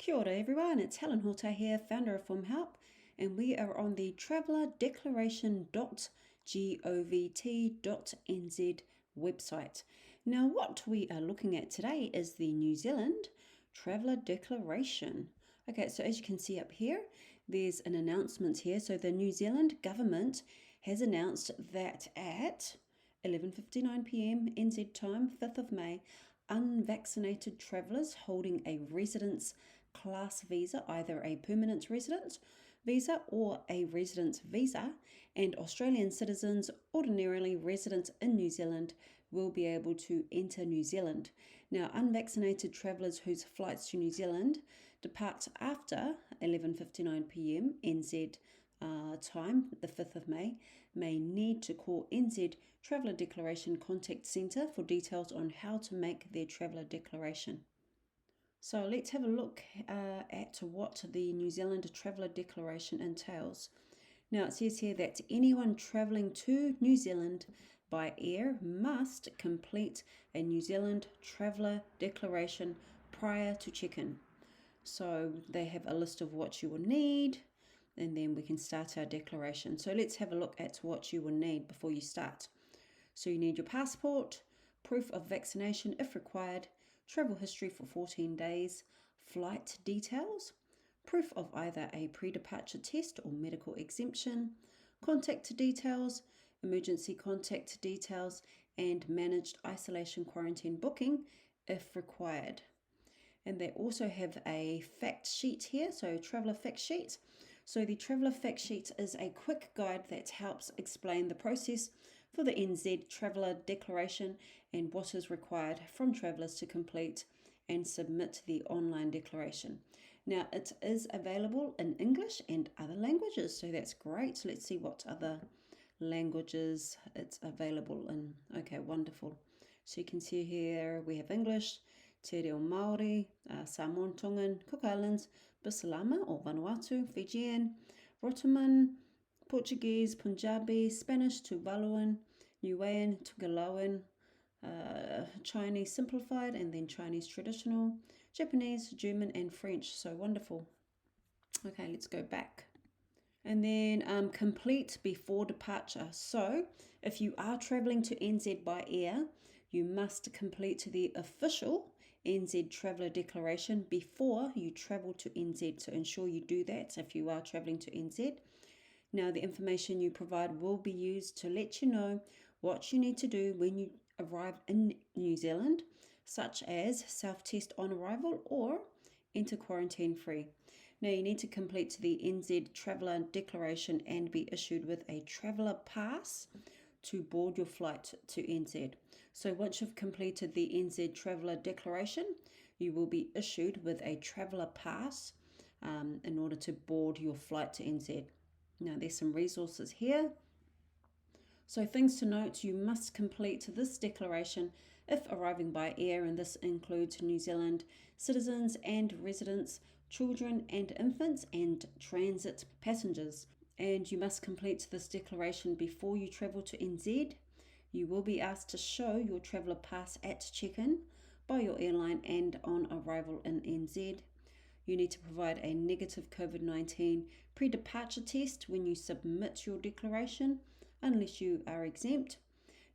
Kia ora everyone, it's Helen Hotai here, founder of Help, and we are on the travelerdeclaration.govt.nz website. Now what we are looking at today is the New Zealand Traveller Declaration. Okay, so as you can see up here, there's an announcement here. So the New Zealand government has announced that at 11:59 p.m. NZ time, 5th of May, unvaccinated travellers holding a residence class visa, either a permanent residence visa or a residence visa, and Australian citizens ordinarily resident in New Zealand will be able to enter New Zealand. Now, unvaccinated travellers whose flights to New Zealand depart after 11:59 p.m. NZ time, the 5th of May, may need to call NZ Traveller Declaration Contact Centre for details on how to make their traveller declaration. So let's have a look at what the New Zealand Traveller Declaration entails. Now it says here that anyone travelling to New Zealand by air must complete a New Zealand Traveller Declaration prior to check-in. So they have a list of what you will need, and then we can start our declaration. So let's have a look at what you will need before you start. So you need your passport, proof of vaccination if required, travel history for 14 days, flight details, proof of either a pre-departure test or medical exemption, contact details, emergency contact details, and managed isolation quarantine booking if required. And they also have a fact sheet here, so traveller fact sheet. So the traveller fact sheet is a quick guide that helps explain the process for the NZ Traveller Declaration and what is required from travellers to complete and submit the online declaration. Now it is available in English and other languages, so that's great. So let's see what other languages it's available in. Okay, wonderful. So you can see here we have English, Te Reo Māori, Samoan Tongan, Cook Islands, Bisalama or Vanuatu, Fijian, Rotuman, Portuguese, Punjabi, Spanish, Tuvaluan, Niuean, Tugalawan, Chinese Simplified, and then Chinese Traditional, Japanese, German, and French. So wonderful. Okay, let's go back. And then complete before departure. So if you are travelling to NZ by air, you must complete the official NZ Traveller Declaration before you travel to NZ. So ensure you do that if you are travelling to NZ. Now the information you provide will be used to let you know what you need to do when you arrive in New Zealand, such as self-test on arrival or enter quarantine free. Now you need to complete the NZ Traveller Declaration and be issued with a traveller pass to board your flight to NZ. So once you've completed the NZ Traveller Declaration, you will be issued with a traveller pass in order to board your flight to NZ. Now there's some resources here. So things to note, you must complete this declaration if arriving by air, and this includes New Zealand citizens and residents, children and infants, and transit passengers. And you must complete this declaration before you travel to NZ. You will be asked to show your traveller pass at check-in by your airline and on arrival in NZ. You need to provide a negative COVID-19 pre-departure test when you submit your declaration, unless you are exempt.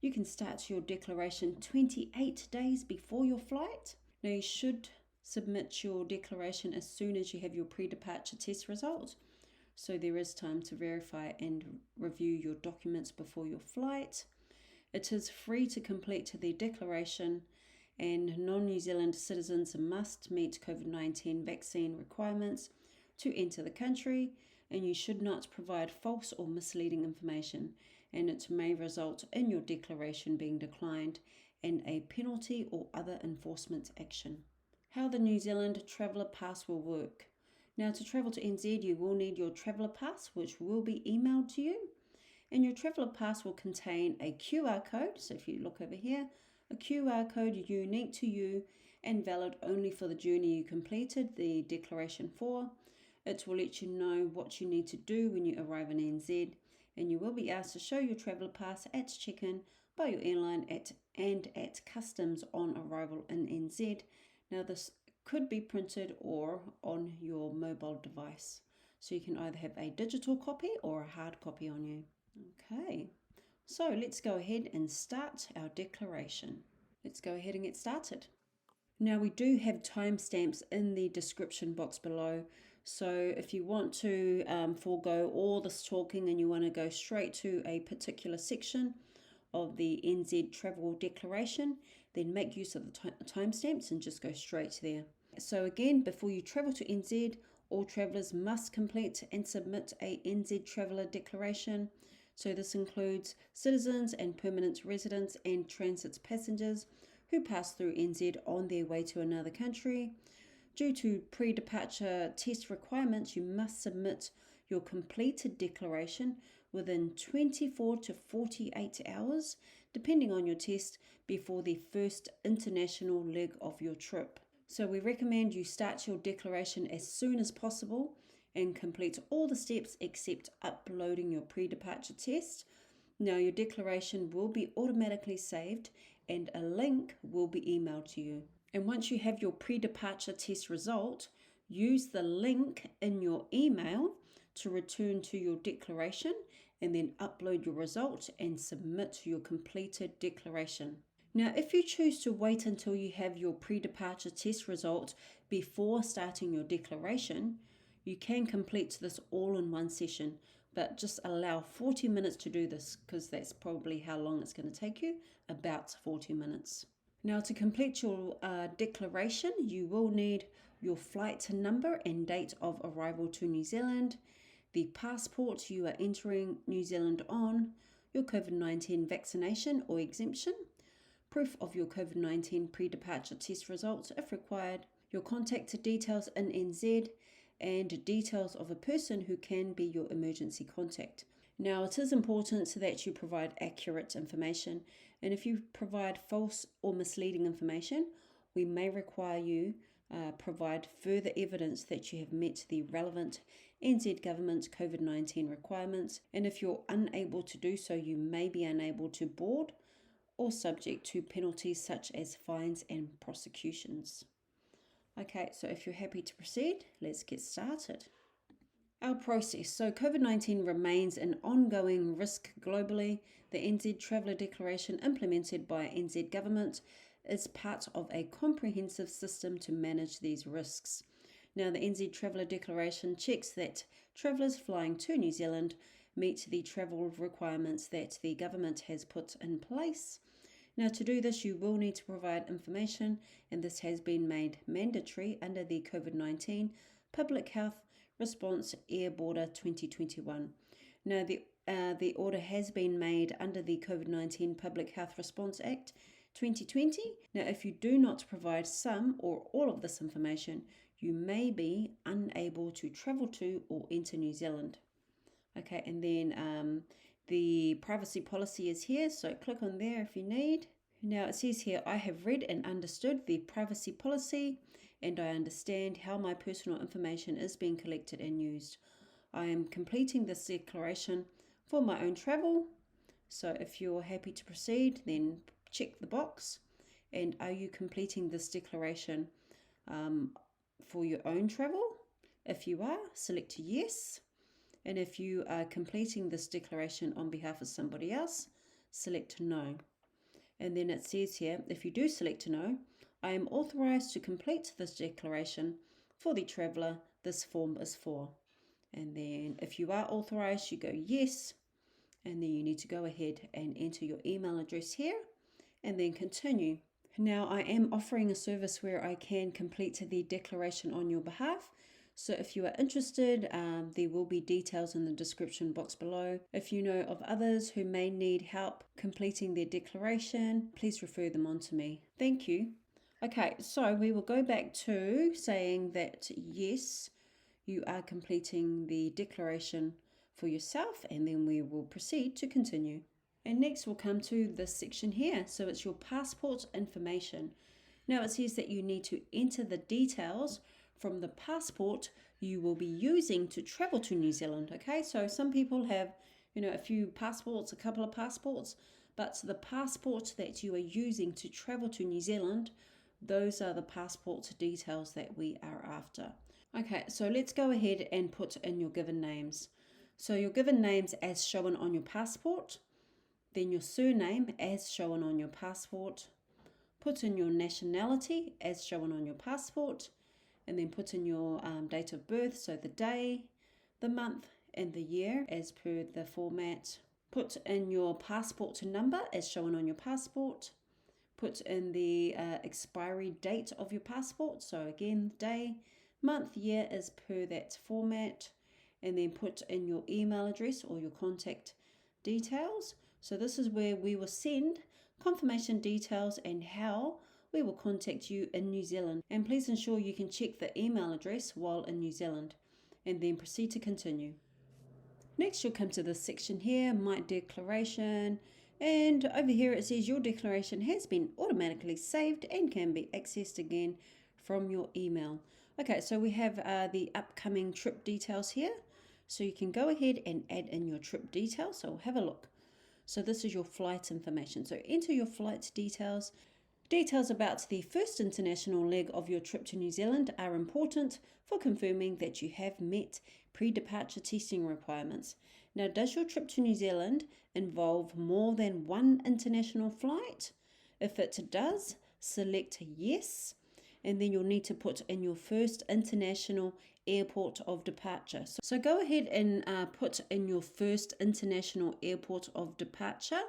You can start your declaration 28 days before your flight. Now you should submit your declaration as soon as you have your pre-departure test result. So there is time to verify and review your documents before your flight. It is free to complete the declaration, and non-New Zealand citizens must meet COVID-19 vaccine requirements to enter the country, and you should not provide false or misleading information, and it may result in your declaration being declined and a penalty or other enforcement action. How the New Zealand Traveller Pass will work. Now to travel to NZ, you will need your Traveller Pass, which will be emailed to you. And your Traveller Pass will contain a QR code. So if you look over here, a QR code unique to you and valid only for the journey you completed the declaration for. It will let you know what you need to do when you arrive in NZ, and you will be asked to show your Traveller Pass at check-in by your airline and at customs on arrival in NZ. Now this could be printed or on your mobile device. So you can either have a digital copy or a hard copy on you. Okay, so let's go ahead and start our declaration. Let's go ahead and get started. Now we do have timestamps in the description box below. So if you want to forego all this talking and you want to go straight to a particular section of the NZ Travel Declaration, then make use of the timestamps and just go straight there. So again, before you travel to NZ, all travellers must complete and submit a NZ Traveller Declaration. So this includes citizens and permanent residents and transit passengers who pass through NZ on their way to another country. Due to pre-departure test requirements, you must submit your completed declaration within 24 to 48 hours, depending on your test, before the first international leg of your trip. So we recommend you start your declaration as soon as possible and complete all the steps except uploading your pre-departure test. Now your declaration will be automatically saved and a link will be emailed to you. And once you have your pre-departure test result, use the link in your email to return to your declaration and then upload your result and submit your completed declaration. Now, if you choose to wait until you have your pre-departure test result before starting your declaration, you can complete this all in one session, but just allow 40 minutes to do this because that's probably how long it's going to take you, about 40 minutes. Now, to complete your declaration, you will need your flight number and date of arrival to New Zealand, the passport you are entering New Zealand on, your COVID-19 vaccination or exemption, proof of your COVID-19 pre-departure test results if required, your contact details in NZ, and details of a person who can be your emergency contact. Now, it is important that you provide accurate information, and if you provide false or misleading information, we may require you provide further evidence that you have met the relevant NZ government COVID-19 requirements, and if you're unable to do so, you may be unable to board or subject to penalties such as fines and prosecutions. Okay, so if you're happy to proceed, let's get started. Our process. So COVID-19 remains an ongoing risk globally. The NZ Traveller Declaration implemented by NZ Government is part of a comprehensive system to manage these risks. Now, the NZ Traveller Declaration checks that travellers flying to New Zealand meet the travel requirements that the government has put in place. Now, to do this, you will need to provide information, and this has been made mandatory under the COVID-19 Public Health Response Air Border 2021. Now, the order has been made under the COVID-19 Public Health Response Act 2020. Now, if you do not provide some or all of this information, you may be unable to travel to or enter New Zealand. Okay, and then the privacy policy is here, so click on there if you need. Now it says here, I have read and understood the privacy policy and I understand how my personal information is being collected and used. I am completing this declaration for my own travel. So if you're happy to proceed, then check the box. And are you completing this declaration for your own travel? If you are, select yes. And if you are completing this declaration on behalf of somebody else, select no. And then it says here, if you do select no, I am authorized to complete this declaration for the traveller this form is for. And then if you are authorized, you go yes. And then you need to go ahead and enter your email address here and then continue. Now, I am offering a service where I can complete the declaration on your behalf. So if you are interested, there will be details in the description box below. If you know of others who may need help completing their declaration, please refer them on to me. Thank you. Okay, so we will go back to saying that yes, you are completing the declaration for yourself, and then we will proceed to continue. And next we'll come to this section here. So it's your passport information. Now it says that you need to enter the details from the passport you will be using to travel to New Zealand. Okay, so some people have, a few passports, a couple of passports, but the passport that you are using to travel to New Zealand Those are the passport details that we are after. Okay, so let's go ahead and put in your given names. So your given names as shown on your passport, then your surname as shown on your passport, put in your nationality as shown on your passport, and then put in your date of birth, so the day, the month, and the year as per the format. Put in your passport number as shown on your passport. Put in the expiry date of your passport, so again, day, month, year as per that format. And then put in your email address or your contact details. So this is where we will send confirmation details and how we will contact you in New Zealand. And please ensure you can check the email address while in New Zealand, and then proceed to continue. Next, you'll come to this section here, My Declaration, and over here it says your declaration has been automatically saved and can be accessed again from your email. Okay, so we have the upcoming trip details here. So you can go ahead and add in your trip details. So have a look. So this is your flight information. So enter your flight details. Details about the first international leg of your trip to New Zealand are important for confirming that you have met pre-departure testing requirements. Now, does your trip to New Zealand involve more than one international flight? If it does, select yes, and then you'll need to put in your first international airport of departure. So go ahead and put in your first international airport of departure,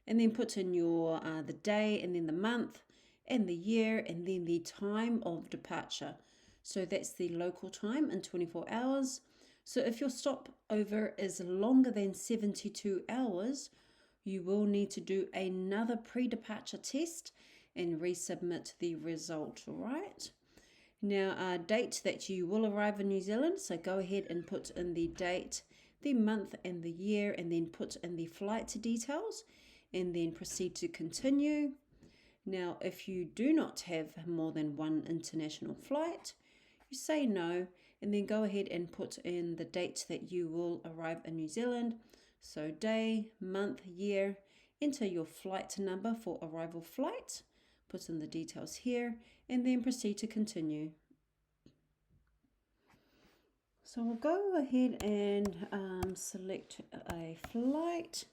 and then put in your the day, and then the month, and the year, and then the time of departure. So that's the local time in 24 hours. So if your stopover is longer than 72 hours, you will need to do another pre-departure test and resubmit the result, all right? Now, date that you will arrive in New Zealand, so go ahead and put in the date, the month, and the year, and then put in the flight details, and then proceed to continue. Now, if you do not have more than one international flight, you say no, and then go ahead and put in the date that you will arrive in New Zealand. So day, month, year, enter your flight number for arrival flight, put in the details here, and then proceed to continue. So we'll go ahead and select a flight.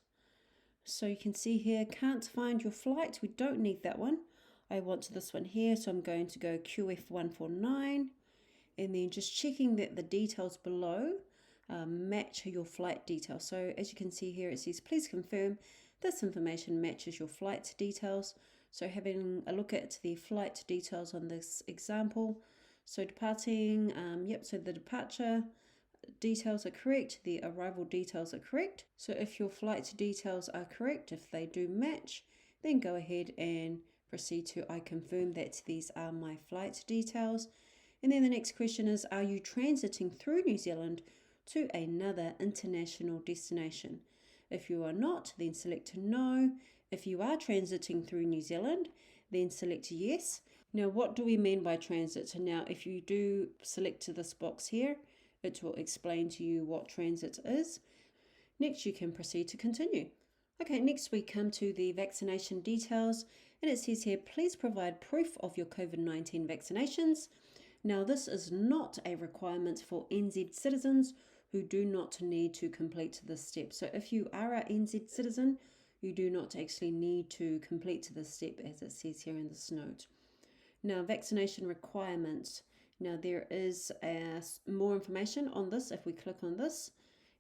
So you can see here, can't find your flight. We don't need that one. I want this one here, so I'm going to go QF149, and then just checking that the details below match your flight details. So as you can see here, it says, please confirm this information matches your flight details. So having a look at the flight details on this example. So departing, so the departure details are correct, the arrival details are correct. So if your flight details are correct, if they do match, then go ahead and proceed to I confirm that these are my flight details. And then the next question is, are you transiting through New Zealand to another international destination? If you are not, then select no. If you are transiting through New Zealand, then select yes. Now, what do we mean by transit? Now, if you do select this box here, it will explain to you what transit is. Next, you can proceed to continue. Okay, next we come to the vaccination details, and it says here, please provide proof of your COVID-19 vaccinations. Now, this is not a requirement for NZ citizens who do not need to complete this step. So if you are a NZ citizen, you do not actually need to complete this step as it says here in this note. Now, vaccination requirements. Now, there is more information on this if we click on this,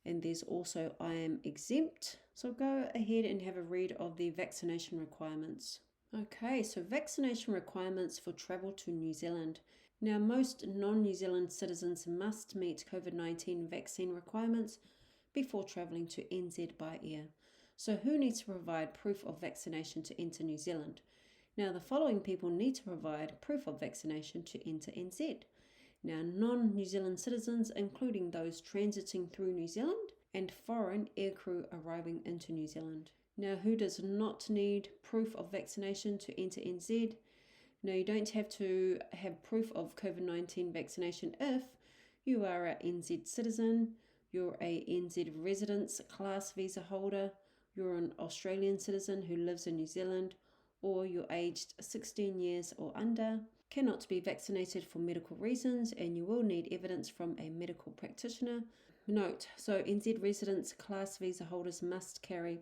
and there's also I am exempt. So go ahead and have a read of the vaccination requirements. Okay, so vaccination requirements for travel to New Zealand. Now, most non-New Zealand citizens must meet COVID-19 vaccine requirements before travelling to NZ by air. So who needs to provide proof of vaccination to enter New Zealand? Now, the following people need to provide proof of vaccination to enter NZ. Now, non-New Zealand citizens, including those transiting through New Zealand, and foreign aircrew arriving into New Zealand. Now, who does not need proof of vaccination to enter NZ? Now, you don't have to have proof of COVID-19 vaccination if you are an NZ citizen, you're a NZ residence class visa holder, you're an Australian citizen who lives in New Zealand, or you're aged 16 years or under, cannot be vaccinated for medical reasons, and you will need evidence from a medical practitioner. Note, so NZ residents, class visa holders must carry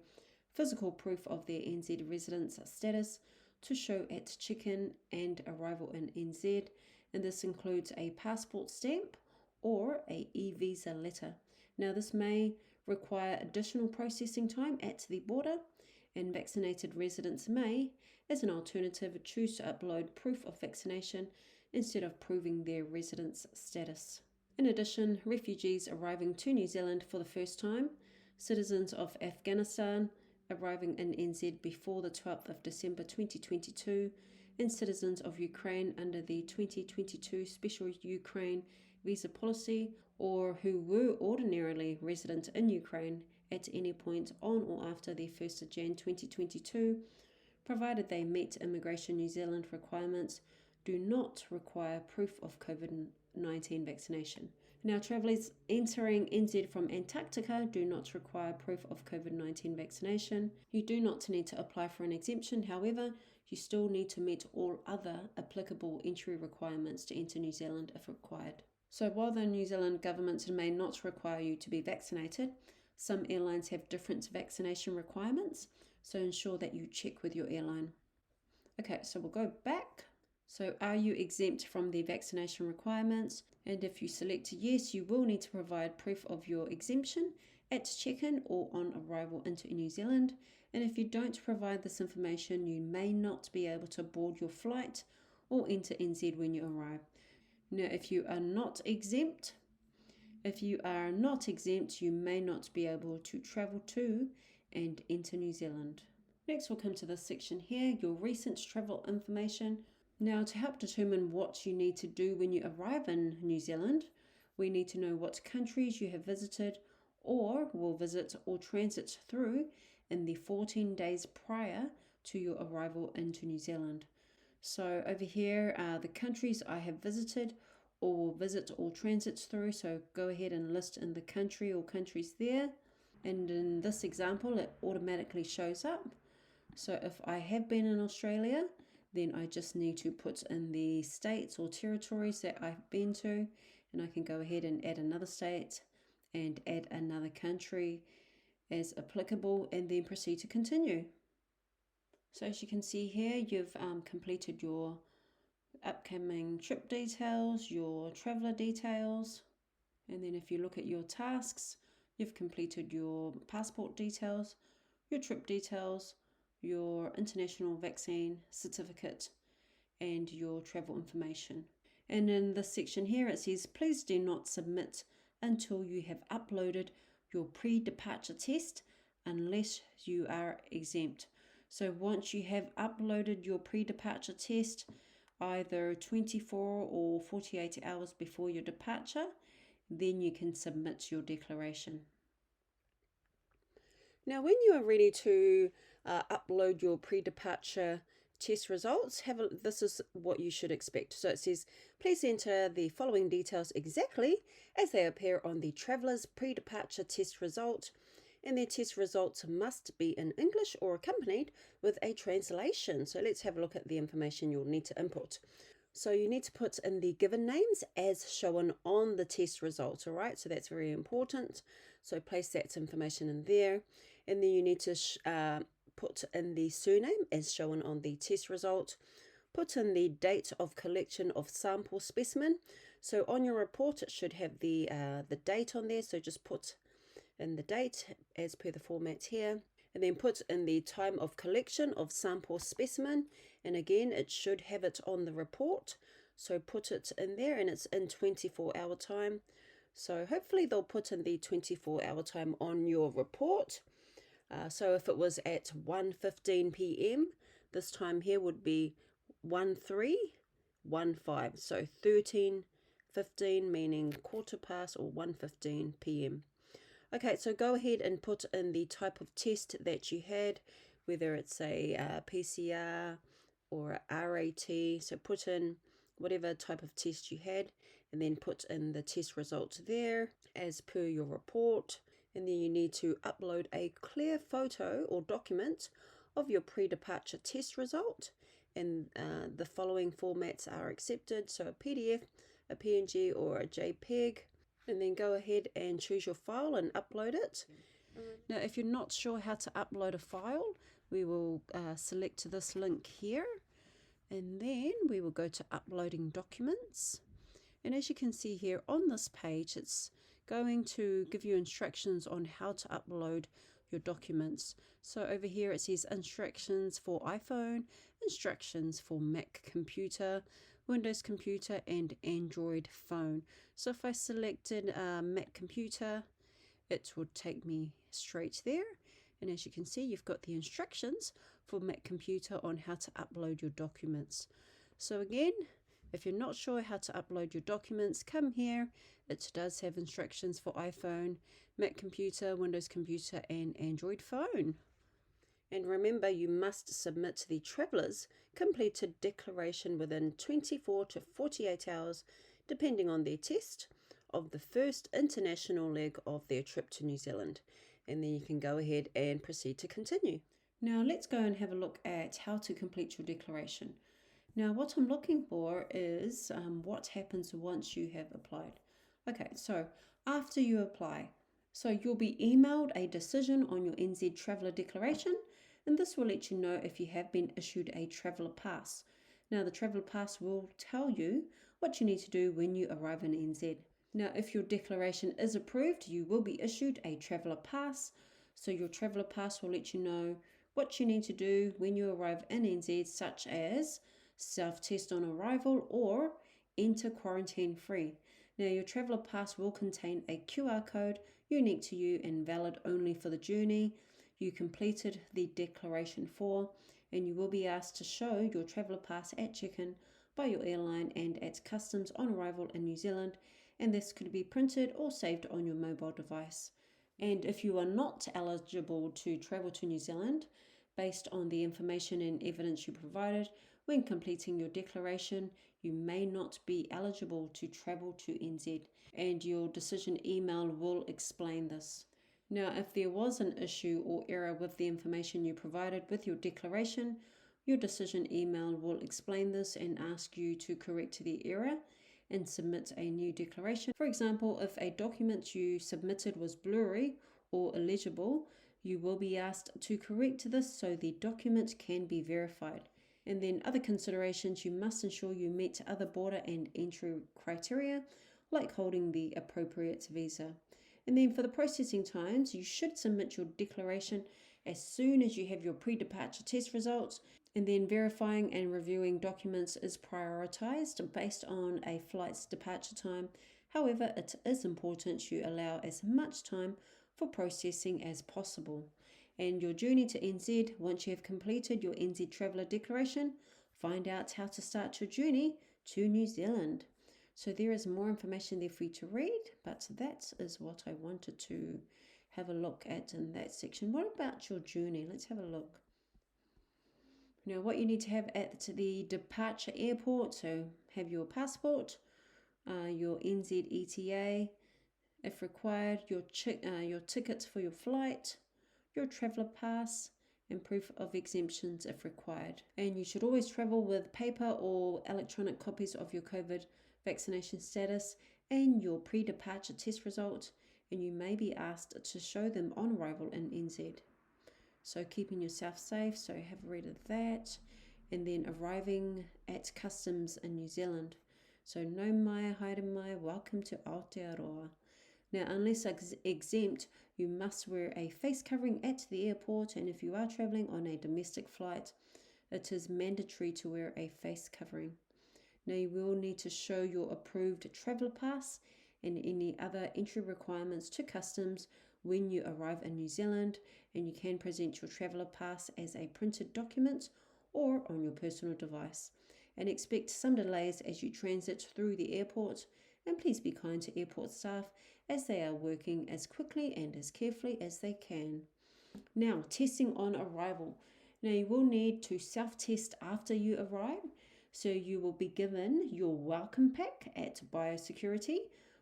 physical proof of their NZ residence status to show at check-in and arrival in NZ, and this includes a passport stamp or a e-visa letter. Now, this may require additional processing time at the border, and vaccinated residents may, as an alternative, choose to upload proof of vaccination instead of proving their residence status. In addition, refugees arriving to New Zealand for the first time, citizens of Afghanistan arriving in NZ before the 12th of December 2022, and citizens of Ukraine under the 2022 Special Ukraine Visa Policy, or who were ordinarily resident in Ukraine at any point on or after the 1st of Jan 2022, provided they meet Immigration New Zealand requirements, do not require proof of COVID-19 vaccination. Now, travellers entering NZ from Antarctica do not require proof of COVID-19 vaccination. You do not need to apply for an exemption, however, you still need to meet all other applicable entry requirements to enter New Zealand if required. So while the New Zealand government may not require you to be vaccinated, some airlines have different vaccination requirements, so ensure that you check with your airline. Okay, so we'll go back. So are you exempt from the vaccination requirements? And if you select yes, you will need to provide proof of your exemption at check-in or on arrival into New Zealand. And if you don't provide this information, you may not be able to board your flight or enter NZ when you arrive. Now, if you are not exempt, you may not be able to travel to and enter New Zealand. Next, we'll come to this section here, your recent travel information. Now, to help determine what you need to do when you arrive in New Zealand, we need to know what countries you have visited or will visit or transit through in the 14 days prior to your arrival into New Zealand. So over here are the countries I have visited or will visit or transit through. So go ahead and list in the country or countries there. And in this example, it automatically shows up. So if I have been in Australia, then I just need to put in the states or territories that I've been to, and I can go ahead and add another state and add another country as applicable, and then proceed to continue. So as you can see here, you've completed your upcoming trip details, your traveler details, and then if you look at your tasks, you've completed your passport details, your trip details, your international vaccine certificate, and your travel information. And in this section here, it says, please do not submit until you have uploaded your pre-departure test unless you are exempt. So once you have uploaded your pre-departure test, either 24 or 48 hours before your departure, then you can submit your declaration. Now, when you are ready to upload your pre-departure test results, this is what you should expect. So it says, please enter the following details exactly as they appear on the traveller's pre-departure test result, and their test results must be in English or accompanied with a translation. So let's have a look at the information you'll need to input. So you need to put in the given names as shown on the test results, all right? So that's very important. So place that information in there. And then you need to put in the surname as shown on the test result. Put in the date of collection of sample specimen. So on your report, it should have the date on there. So just put in the date as per the format here. And then put in the time of collection of sample specimen. And again, it should have it on the report. So put it in there, and it's in 24-hour time. So hopefully they'll put in the 24-hour time on your report. So if it was at 1:15 p.m, this time here would be 13:15. So 13:15 meaning quarter past or 1:15 p.m. Okay, so go ahead and put in the type of test that you had, whether it's a PCR or a RAT. So put in whatever type of test you had, and then put in the test results there as per your report. And then you need to upload a clear photo or document of your pre-departure test result, and the following formats are accepted, so a PDF, a PNG or a JPEG, and then go ahead and choose your file and upload it. Now if you're not sure how to upload a file, we will select this link here, and then we will go to uploading documents. And as you can see here on this page, it's going to give you instructions on how to upload your documents. So over here it says instructions for iPhone, instructions for Mac computer, Windows computer and Android phone. So if I selected Mac computer, it would take me straight there. And as you can see, you've got the instructions for Mac computer on how to upload your documents. So again, if you're not sure how to upload your documents, come here. It does have instructions for iPhone, Mac computer, Windows computer and Android phone. And remember, you must submit the traveller's completed declaration within 24 to 48 hours, depending on their test, of the first international leg of their trip to New Zealand. And then you can go ahead and proceed to continue. Now let's go and have a look at how to complete your declaration. Now what I'm looking for is what happens once you have applied. Okay, so after you apply, so you'll be emailed a decision on your NZ Traveller Declaration, and this will let you know if you have been issued a Traveller Pass. Now the Traveller Pass will tell you what you need to do when you arrive in NZ. Now if your declaration is approved, you will be issued a Traveller Pass. So your Traveller Pass will let you know what you need to do when you arrive in NZ, such as self-test on arrival or enter quarantine free. Now your Traveller Pass will contain a QR code unique to you and valid only for the journey you completed the declaration for, and you will be asked to show your Traveller Pass at check-in by your airline and at customs on arrival in New Zealand, and this could be printed or saved on your mobile device. And if you are not eligible to travel to New Zealand based on the information and evidence you provided when completing your declaration, you may not be eligible to travel to NZ, and your decision email will explain this. Now, if there was an issue or error with the information you provided with your declaration, your decision email will explain this and ask you to correct the error and submit a new declaration. For example, if a document you submitted was blurry or illegible, you will be asked to correct this so the document can be verified. And then other considerations, you must ensure you meet other border and entry criteria, like holding the appropriate visa. And then for the processing times, you should submit your declaration as soon as you have your pre-departure test results, and then verifying and reviewing documents is prioritized based on a flight's departure time. However, it is important you allow as much time for processing as possible. And your journey to NZ, once you have completed your NZ Traveller Declaration, find out how to start your journey to New Zealand. So there is more information there for you to read, but that is what I wanted to have a look at in that section. What about your journey? Let's have a look. Now what you need to have at the departure airport, so have your passport, your NZ ETA, if required, your tickets for your flight, your Traveller Pass, and proof of exemptions if required. And you should always travel with paper or electronic copies of your COVID vaccination status and your pre-departure test result, and you may be asked to show them on arrival in NZ. So keeping yourself safe, so have a read of that. And then arriving at customs in New Zealand. So no mai, haere mai, welcome to Aotearoa. Now unless exempt, you must wear a face covering at the airport, and if you are travelling on a domestic flight, it is mandatory to wear a face covering. Now you will need to show your approved Traveller Pass and any other entry requirements to customs when you arrive in New Zealand, and you can present your Traveller Pass as a printed document or on your personal device. And expect some delays as you transit through the airport, and please be kind to airport staff as they are working as quickly and as carefully as they can. Now, testing on arrival. Now you will need to self-test after you arrive. So you will be given your welcome pack at biosecurity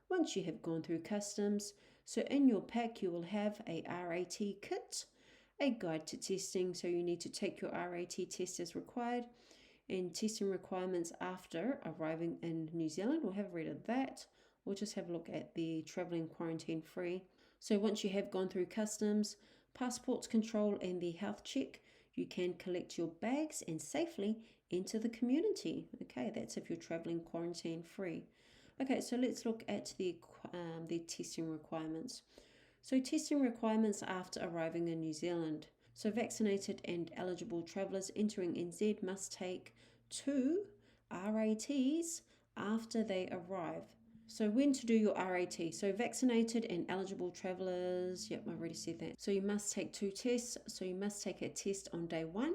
once you have gone through customs. So in your pack you will have a RAT kit, a guide to testing, so you need to take your RAT test as required, and testing requirements after arriving in New Zealand. We'll have a read of that. We'll just have a look at the travelling quarantine free. So once you have gone through customs, passports control and the health check, you can collect your bags and safely enter the community. Okay, that's if you're travelling quarantine free. Okay, so let's look at the testing requirements. So testing requirements after arriving in New Zealand. So vaccinated and eligible travellers entering NZ must take 2 RATs after they arrive. So when to do your RAT. So vaccinated and eligible travellers, yep, I already said that. So you must take 2 tests. So you must take a test on day 1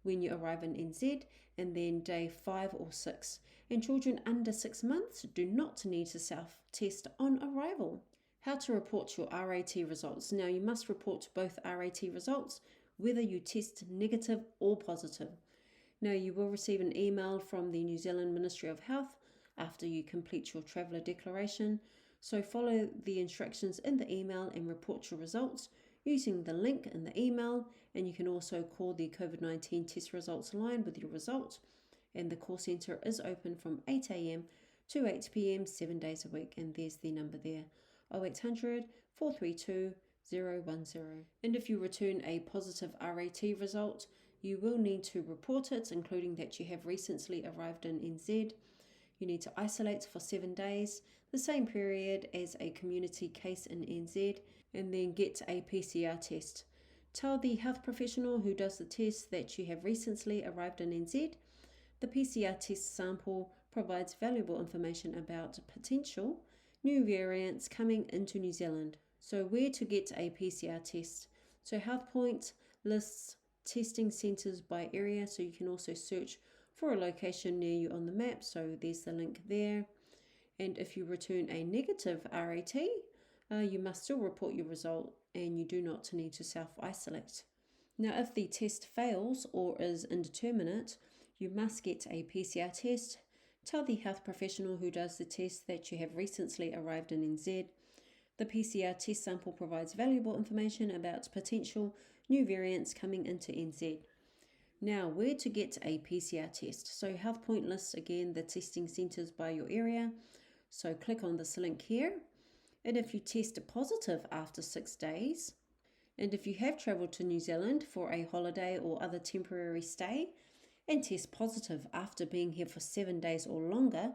when you arrive in NZ, and then day 5 or 6. And children under 6 months do not need to self-test on arrival. How to report your RAT results. Now you must report both RAT results, whether you test negative or positive. Now you will receive an email from the New Zealand Ministry of Health after you complete your traveller declaration. So follow the instructions in the email and report your results using the link in the email, and you can also call the COVID-19 test results line with your result, and the call centre is open from 8 a.m. to 8 p.m. 7 days a week, and there's the number there, 0800 432 010. And if you return a positive RAT result, you will need to report it, including that you have recently arrived in NZ. You need to isolate for 7 days, the same period as a community case in NZ, and then get a PCR test. Tell the health professional who does the test that you have recently arrived in NZ. The PCR test sample provides valuable information about potential new variants coming into New Zealand. So where to get a PCR test? So HealthPoint lists testing centres by area, so you can also search for a location near you on the map, so there's the link there. And if you return a negative RAT, you must still report your result, and you do not need to self-isolate. Now if the test fails or is indeterminate, you must get a PCR test. Tell the health professional who does the test that you have recently arrived in NZ. The PCR test sample provides valuable information about potential new variants coming into NZ. Now, where to get a PCR test? So HealthPoint lists again the testing centres by your area. So click on this link here. And if you test positive after 6 days, and if you have travelled to New Zealand for a holiday or other temporary stay and test positive after being here for 7 days or longer,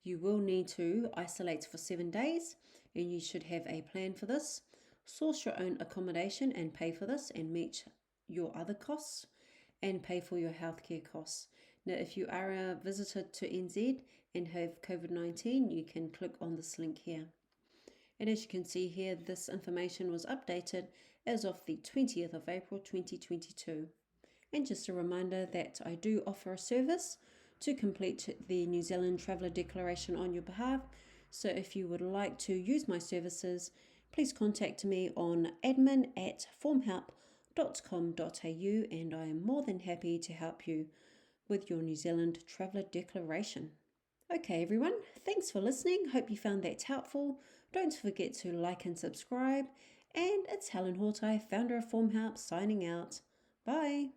you will need to isolate for 7 days, and you should have a plan for this. Source your own accommodation and pay for this, and meet your other costs and pay for your healthcare costs. Now, if you are a visitor to NZ and have COVID-19, you can click on this link here. And as you can see here, this information was updated as of the 20th of April 2022. And just a reminder that I do offer a service to complete the New Zealand Traveller Declaration on your behalf. So if you would like to use my services, please contact me on admin@formhelp.com.au, and I am more than happy to help you with your New Zealand Traveller Declaration. Okay everyone, thanks for listening. Hope you found that helpful. Don't forget to like and subscribe. And it's Helen Hotai, founder of Form Help, signing out. Bye.